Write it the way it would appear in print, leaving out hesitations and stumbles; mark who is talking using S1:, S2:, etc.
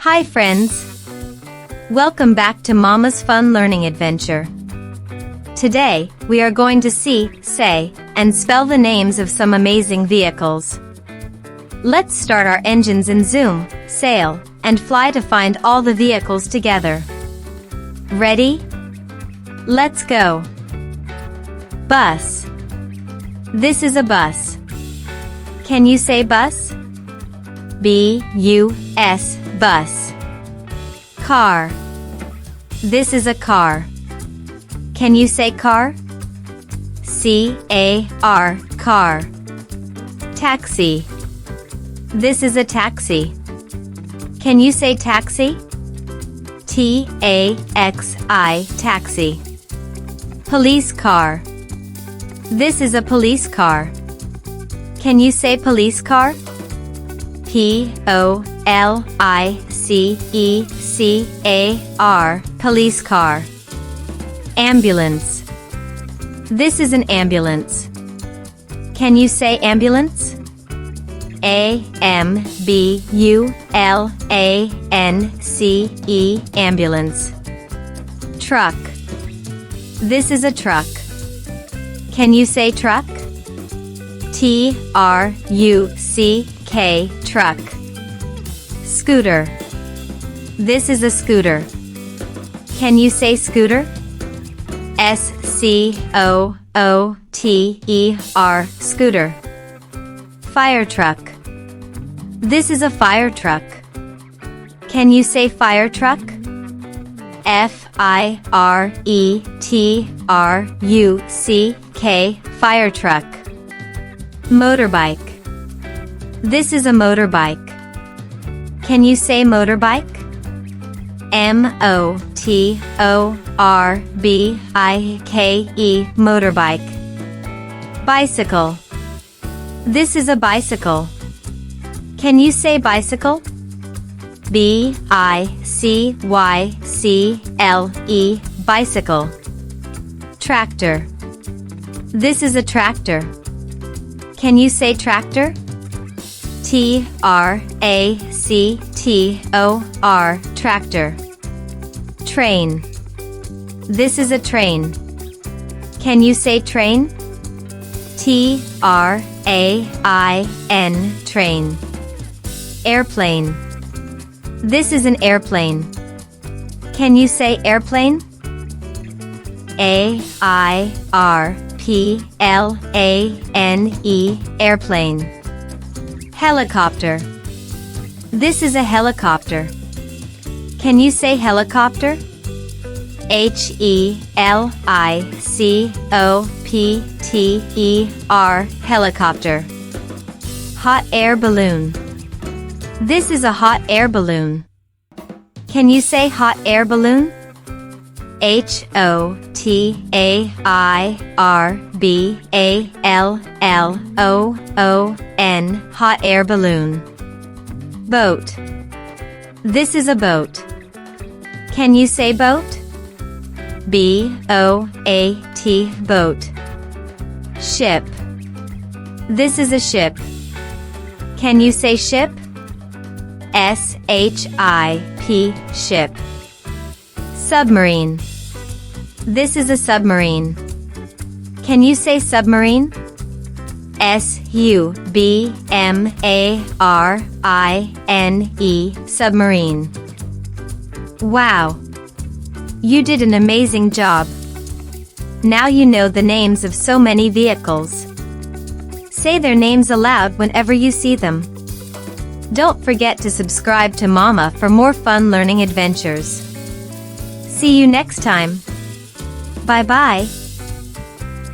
S1: Hi friends! Welcome back to Mama's Fun Learning Adventure. Today, we are going to see, say, and spell the names of some amazing vehicles. Let's start our engines in zoom, sail, and fly to find all the vehicles together. Ready? Let's go! Bus. This is a bus. Can you say bus? B-U-S, bus. Car. This is a car. Can you say car? C-A-R, car. Taxi. This is a taxi. Can you say taxi? T-A-X-I, taxi. Police car. This is a police car. Can you say police car? P-O-L-I-C-E-C-A-R, police car. Ambulance. This is an ambulance. Can you say ambulance? A-M-B-U-L-A-N-C-E, ambulance. Truck. This is a truck. Can you say truck? T-R-U-C-K, truck. Scooter. This is a scooter. Can you say scooter? S-C-O-O-T-E-R, scooter. Fire truck. This is a fire truck. Can you say fire truck? F-I-R-E-T-R-U-C-K, fire truck. Motorbike. This is a motorbike. Can you say motorbike? M-O-T-O-R-B-I-K-E, motorbike. Bicycle. This is a bicycle. Can you say bicycle? B-I-C-Y-C-L-E, bicycle. Tractor. This is a tractor. Can you say tractor? T-R-A-C-T-O-R, tractor. Train. This is a train. Can you say train? T-R-A-I-N, train. Airplane. This is an airplane. Can you say airplane? A-I-R-P-L-A-N-E, airplane. Helicopter. This is a helicopter. Can you say helicopter? H-E-L-I-C-O-P-T-E-R, helicopter. Hot air balloon. This is a hot air balloon. Can you say hot air balloon? H-O-T-A-I-R-B-A-L-L-O-N, hot air balloon. Boat. This is a boat. Can you say boat? B-O-A-T, boat. Ship. This is a ship. Can you say ship? S-H-I-P, ship. Submarine. This is a submarine. Can you say submarine? S-U-B-M-A-R-I-N-E, submarine. Wow! You did an amazing job. Now you know the names of so many vehicles. Say their names aloud whenever you see them. Don't forget to subscribe to Mama for more fun learning adventures. See you next time. Bye-bye.